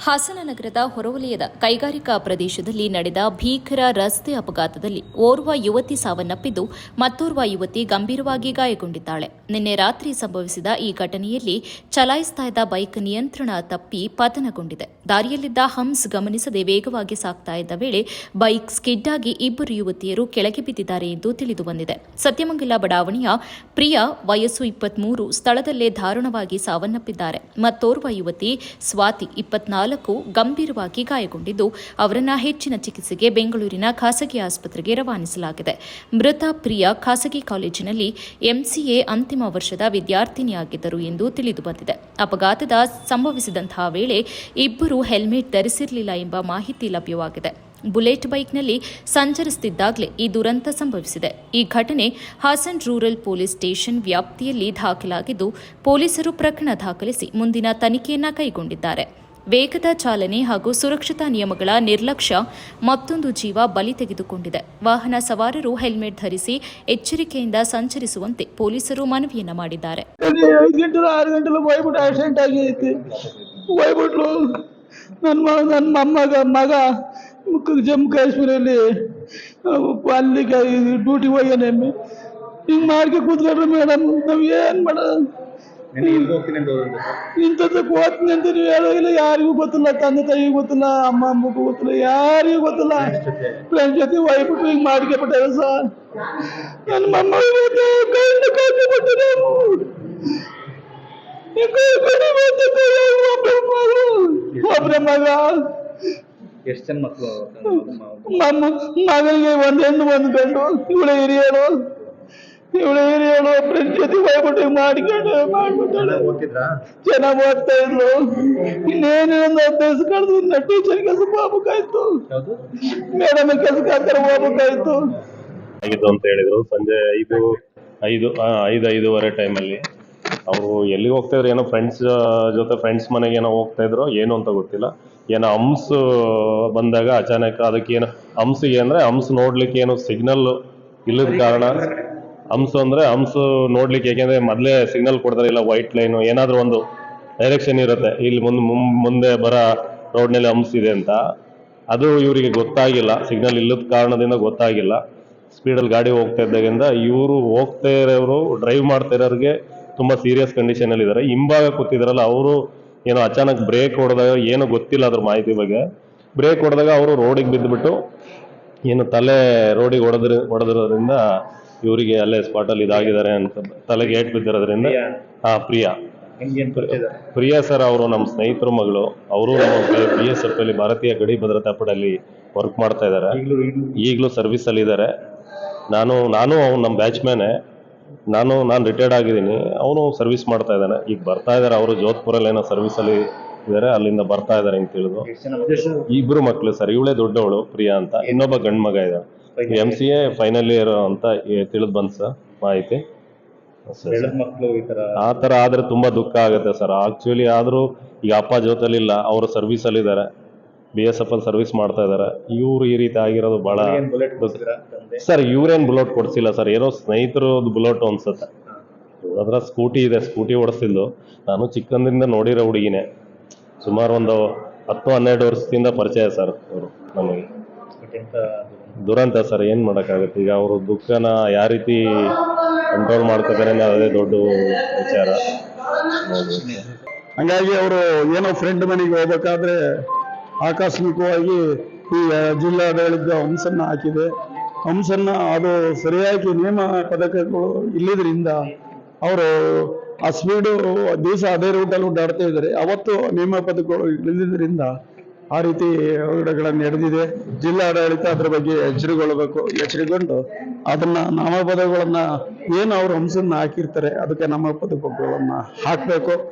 ಹಾಸನ ನಗರದ ಹೊರವಲಯದ ಕೈಗಾರಿಕಾ ಪ್ರದೇಶದಲ್ಲಿ ನಡೆದ ಭೀಕರ ರಸ್ತೆ ಅಪಘಾತದಲ್ಲಿ ಓರ್ವ ಯುವತಿ ಸಾವನ್ನಪ್ಪಿದ್ದು ಮತ್ತೋರ್ವ ಯುವತಿ ಗಂಭೀರವಾಗಿ ಗಾಯಗೊಂಡಿದ್ದಾಳೆ. ನಿನ್ನೆ ರಾತ್ರಿ ಸಂಭವಿಸಿದ ಈ ಘಟನೆಯಲ್ಲಿ ಚಲಾಯಿಸ್ತಾ ಇದ್ದ ಬೈಕ್ ನಿಯಂತ್ರಣ ತಪ್ಪಿ ಪತನಗೊಂಡಿದೆ. ದಾರಿಯಲ್ಲಿದ್ದ ಹಂಸ್ ಗಮನಿಸದೆ ವೇಗವಾಗಿ ಸಾಗ್ತಾ ಇದ್ದ ವೇಳೆ ಬೈಕ್ ಸ್ಕಿಡ್ ಆಗಿ ಇಬ್ಬರು ಯುವತಿಯರು ಕೆಳಗೆ ಬಿದ್ದಿದ್ದಾರೆ ಎಂದು ತಿಳಿದು ಬಂದಿದೆ. ಸತ್ಯಮಂಗಲ ಬಡಾವಣೆಯ ಪ್ರಿಯಾ ವಯಸ್ಸು 23 ಸ್ಥಳದಲ್ಲೇ ದಾರುಣವಾಗಿ ಸಾವನ್ನಪ್ಪಿದ್ದಾರೆ. ಮತ್ತೋರ್ವ ಯುವತಿ ಸ್ವಾತಿ 24 ಗಂಭೀರವಾಗಿ ಗಾಯಗೊಂಡಿದ್ದು ಅವರನ್ನು ಹೆಚ್ಚಿನ ಚಿಕಿತ್ಸೆಗೆ ಬೆಂಗಳೂರಿನ ಖಾಸಗಿ ಆಸ್ಪತ್ರೆಗೆ ರವಾನಿಸಲಾಗಿದೆ. ಮೃತ ಪ್ರಿಯಾ ಖಾಸಗಿ ಕಾಲೇಜಿನಲ್ಲಿ ಎಂಸಿಎ ಅಂತಿಮ ವರ್ಷದ ವಿದ್ಯಾರ್ಥಿನಿಯಾಗಿದ್ದರು ಎಂದು ತಿಳಿದು ಬಂದಿದೆ. ಅಪಘಾತದ ಸಂಭವಿಸಿದಂತಹ ವೇಳೆ ಇಬ್ಬರು ಹೆಲ್ಮೆಟ್ ಧರಿಸಿರಲಿಲ್ಲ ಎಂಬ ಮಾಹಿತಿ ಲಭ್ಯವಾಗಿದೆ. ಬುಲೆಟ್ ಬೈಕ್ನಲ್ಲಿ ಸಂಚರಿಸುತ್ತಿದ್ದಾಗಲೇ ಈ ದುರಂತ ಸಂಭವಿಸಿದೆ. ಈ ಘಟನೆ ಹಾಸನ್ ರೂರಲ್ ಪೊಲೀಸ್ ಸ್ಟೇಷನ್ ವ್ಯಾಪ್ತಿಯಲ್ಲಿ ದಾಖಲಾಗಿದ್ದು ಪೊಲೀಸರು ಪ್ರಕರಣ ದಾಖಲಿಸಿ ಮುಂದಿನ ತನಿಖೆಯನ್ನ ಕೈಗೊಂಡಿದ್ದಾರೆ. ವೇಗದ ಚಾಲನೆ ಹಾಗೂ ಸುರಕ್ಷತಾ ನಿಯಮಗಳ ನಿರ್ಲಕ್ಷ್ಯ ಮತ್ತೊಂದು ಜೀವ ಬಲಿ ತೆಗೆದುಕೊಂಡಿದೆ. ವಾಹನ ಸವಾರರು ಹೆಲ್ಮೆಟ್ ಧರಿಸಿ ಎಚ್ಚರಿಕೆಯಿಂದ ಸಂಚರಿಸುವಂತೆ ಪೊಲೀಸರು ಮನವಿಯನ್ನ ಮಾಡಿದ್ದಾರೆ. 5 ಗಂಟೆಲ್ಲ ಹೋಗ್ಬಿಟ್ಟು ಆಕ್ಸಿಡೆಂಟ್ ಆಗೈತಿ. ಹೋಗ್ಬಿಟ್ರು ನನ್ನ ಮಗ ಜಮ್ಮು ಕಾಶ್ಮೀರಲ್ಲಿ ಅಲ್ಲಿ ಡ್ಯೂಟಿ ಹೋಗ್ಯಾನೆ. ಹಿಂಗೆ ಮಾಡ್ಕೆ ಕೂತ್ಕೊಂಡ್ರೆ ಮೇಡಮ್ ನಾವು ಏನು ಮಾಡೋದು? ಇಂಥದ್ದಕ್ಕೆ ಹೋಗ್ತೀನಿ ಅಂತ ನೀವು ಹೇಳೋಗಿಲ್ಲ. ಯಾರಿಗೂ ಗೊತ್ತಿಲ್ಲ, ತಂದೆ ತಾಯಿಗೂ ಗೊತ್ತಿಲ್ಲ, ಅಮ್ಮಗೂ ಗೊತ್ತಿಲ್ಲ, ಯಾರಿಗೂ ಗೊತ್ತಿಲ್ಲ. ಫ್ರೆಂಡ್ ಜೊತೆ ಹೋಗ್ಬಿಟ್ಟು ಹಿಂಗೆ ಮಾಡ್ಕೊಬಿಟ್ಟಾರೆ ಸರ್. ನನ್ನ ಮೊಮ್ಮಗ ಒಬ್ಬರೇ ಮಗ. ಎಷ್ಟು ಜನ ಮಕ್ಕಳು? ಮಗನಿಗೆ 1 ಹೆಣ್ಣು 1 ಗಂಡು. ಇವಳೆ ಹಿರಿಯರು ಫ್ರೆಂಡ್ ಜೊತೆ ಹೋಗ್ಬಿಟ್ಟು ಮಾಡ್ಬಿಟ್ಟು ಚೆನ್ನಾಗಿ ಓದ್ತಾ ಇದ್ರು. ಇನ್ನೇನೊಂದು 10 ದಿವಸ ಕಳೆದು ಇನ್ನು ಟೀಚರ್ ಕೆಲಸಕ್ಕೆ ಹೋಗ್ಬೇಕಾಯ್ತು, ಮೇಡಮ್ ಕೆಲಸಕ್ಕೆ ಹಾಕ್ತಾರೆ ಹೋಗ್ಬೇಕಾಯ್ತು ಆಗಿದ್ದು ಅಂತ ಹೇಳಿದ್ರು. ಸಂಜೆ 5:05 ಟೈಮಲ್ಲಿ ಅವರು ಎಲ್ಲಿಗೆ ಹೋಗ್ತಾ ಇದ್ರು, ಏನೋ ಫ್ರೆಂಡ್ಸ್ ಜೊತೆ ಫ್ರೆಂಡ್ಸ್ ಮನೆಗೆ ಏನೋ ಹೋಗ್ತಾ ಇದ್ರು, ಏನು ಅಂತ ಗೊತ್ತಿಲ್ಲ. ಏನೋ ಹಂಸ್ ಬಂದಾಗ ಅಚಾನಕ್ ಅದಕ್ಕೇನು ಹಂಸಿಗೆ ಅಂದರೆ ಹಂಸ್ ನೋಡ್ಲಿಕ್ಕೆ ಏನು ಸಿಗ್ನಲ್ ಇಲ್ಲದ ಕಾರಣ. ಹಂಸು ಅಂದರೆ ಹಂಸು ನೋಡ್ಲಿಕ್ಕೆ, ಯಾಕೆಂದರೆ ಮೊದಲೇ ಸಿಗ್ನಲ್ ಕೊಡ್ತಾರೆ, ಇಲ್ಲ ವೈಟ್ ಲೈನು ಏನಾದರೂ ಒಂದು ಡೈರೆಕ್ಷನ್ ಇರುತ್ತೆ, ಇಲ್ಲಿ ಮುಂದೆ ಬರೋ ರೋಡ್ನಲ್ಲಿ ಹಂಸ್ ಇದೆ ಅಂತ. ಅದು ಇವರಿಗೆ ಗೊತ್ತಾಗಿಲ್ಲ, ಸಿಗ್ನಲ್ ಇಲ್ಲದ ಕಾರಣದಿಂದ ಗೊತ್ತಾಗಿಲ್ಲ. ಸ್ಪೀಡಲ್ಲಿ ಗಾಡಿ ಹೋಗ್ತಾ ಇದ್ದಾಗಿಂದ ಇವರು ಹೋಗ್ತಾ ಇರೋರು ಡ್ರೈವ್ ಮಾಡ್ತಾ ಇರೋರಿಗೆ ತುಂಬ ಸೀರಿಯಸ್ ಕಂಡೀಷನಲ್ಲಿ ಇದ್ದಾರೆ. ಹಿಂಭಾಗ ಕೂತಿದ್ರಲ್ಲ ಅವರು ಏನೋ ಅಚಾನಕ್ ಬ್ರೇಕ್ ಹೊಡೆದಾಗ, ಏನೋ ಗೊತ್ತಿಲ್ಲ ಅದ್ರ ಮಾಹಿತಿ ಬಗ್ಗೆ, ಬ್ರೇಕ್ ಹೊಡೆದಾಗ ಅವರು ರೋಡಿಗೆ ಬಿದ್ದುಬಿಟ್ಟು ಏನು ತಲೆ ರೋಡಿಗೆ ಹೊಡೆದಿರೋದ್ರಿಂದ ಇವರಿಗೆ ಅಲ್ಲೇ ಸ್ಪಾಟಲ್ಲಿ ಇದಾಗಿದ್ದಾರೆ ಅಂತ, ತಲೆಗೆ ಏಟ್ ಬಿದ್ದಿರೋದ್ರಿಂದ. ಪ್ರಿಯಾ ಸರ್ ಅವರು ನಮ್ಮ ಸ್ನೇಹಿತರ ಮಗಳು. ಅವರು ನಮ್ಮ BSF ಅಲ್ಲಿ ಭಾರತೀಯ ಗಡಿ ಭದ್ರತಾ ಪಡೆಯಲ್ಲಿ ವರ್ಕ್ ಮಾಡ್ತಾ ಇದ್ದಾರೆ. ಈಗಲೂ ಸರ್ವಿಸಲ್ಲಿ ಇದ್ದಾರೆ. ನಾನು ಅವ್ನು ನಮ್ಮ ಬ್ಯಾಚ್ಮ್ಯಾನೇ. ನಾನು ರಿಟೈರ್ಡ್ ಆಗಿದ್ದೀನಿ, ಅವನು ಸರ್ವಿಸ್ ಮಾಡ್ತಾ ಇದ್ದಾನೆ. ಈಗ ಬರ್ತಾ ಇದ್ದಾರೆ, ಅವರು ಜೋಧ್ಪುರಲ್ಲಿ ಏನೋ ಸರ್ವಿಸಲ್ಲಿ ಇದ್ದಾರೆ, ಅಲ್ಲಿಂದ ಬರ್ತಾ ಇದ್ದಾರೆ ಅಂತ ತಿಳಿದು. ಇಬ್ರು ಮಕ್ಕಳು ಸರ್, ಇವಳೇ ದೊಡ್ಡವಳು ಪ್ರಿಯಾ ಅಂತ, ಇನ್ನೊಬ್ಬ ಗಂಡು ಮಗ ಇದೆ. MCA ಫೈನಲ್ ಇಯರ್ ಅಂತ ತಿಳಿದು ಬಂತು ಸರ್ ಮಾಹಿತಿ. ಆ ಥರ ಆದರೆ ತುಂಬ ದುಃಖ ಆಗುತ್ತೆ ಸರ್ ಆಕ್ಚುಲಿ. ಆದರೂ ಈಗ ಅಪ್ಪ ಜೊತೆಲಿಲ್ಲ, ಅವರು ಸರ್ವಿಸಲ್ಲಿ ಇದ್ದಾರೆ, BSF ಅಲ್ಲಿ ಸರ್ವಿಸ್ ಮಾಡ್ತಾ ಇದ್ದಾರೆ. ಇವ್ರು ಈ ರೀತಿ ಆಗಿರೋದು ಭಾಳ ಸರ್. ಇವ್ರೇನು ಬುಲೆಟ್ ಕೊಡ್ಸಿಲ್ಲ ಸರ್, ಏನೋ ಸ್ನೇಹಿತರು ಬುಲೆಟ್ ಅನ್ಸುತ್ತೆ. ಅದ್ರ ಸ್ಕೂಟಿ ಇದೆ, ಸ್ಕೂಟಿ ಓಡಿಸ್ತಿದ್ದು. ನಾನು ಚಿಕ್ಕಂದಿಂದ ನೋಡಿರೋ ಹುಡುಗಿನೇ, ಸುಮಾರು ಒಂದು 10-12 ವರ್ಷದಿಂದ ಪರಿಚಯ ಸರ್ ಅವರು ನಮಗೆ. ದುರಂತ ಸರ್, ಏನು ಮಾಡೋಕ್ಕಾಗುತ್ತೆ. ಈಗ ಅವರು ದುಃಖನ ಯಾವ ರೀತಿ ಕಂಟ್ರೋಲ್ ಮಾಡ್ಕೋತಾರೆ ಅದೇ ದೊಡ್ಡ ವಿಚಾರ. ಹಂಗಾಗಿ ಅವರು ಏನೋ ಫ್ರೆಂಡ್ ಮನೆಗೆ ಹೋಗ್ಬೇಕಾದ್ರೆ ಆಕಸ್ಮಿಕವಾಗಿ ಈ ಜಿಲ್ಲಾಡಳಿತ ಹಂಸನ್ನ ಹಾಕಿದೆ. ಹಂಸನ್ನ ಅದು ಸರಿಯಾಗಿ ನಿಯಮ ಪದಕಗಳು ಇಲ್ಲದ್ರಿಂದ ಅವರು ಆ ಸ್ಪೀಡು ದಿವಸ ಅದೇ ರೂಟಲ್ಲಿ ಓಡಾಡ್ತಾ ಇದ್ದಾರೆ. ಅವತ್ತು ನಿಯಮ ಪದಕಗಳು ಇಲ್ಲದ್ರಿಂದ ಆ ರೀತಿ ಅವಘಡಗಳನ್ನು ನಡೆದಿದೆ. ಜಿಲ್ಲಾಡಳಿತ ಅದ್ರ ಬಗ್ಗೆ ಎಚ್ಚರಿಕೊಂಡು ಅದನ್ನ ನಾಮಪದಗಳನ್ನ ಏನು ಅವರು ಹಂಸನ್ನ ಹಾಕಿರ್ತಾರೆ ಅದಕ್ಕೆ ನಾಮಪದಕಗಳನ್ನ ಹಾಕಬೇಕು.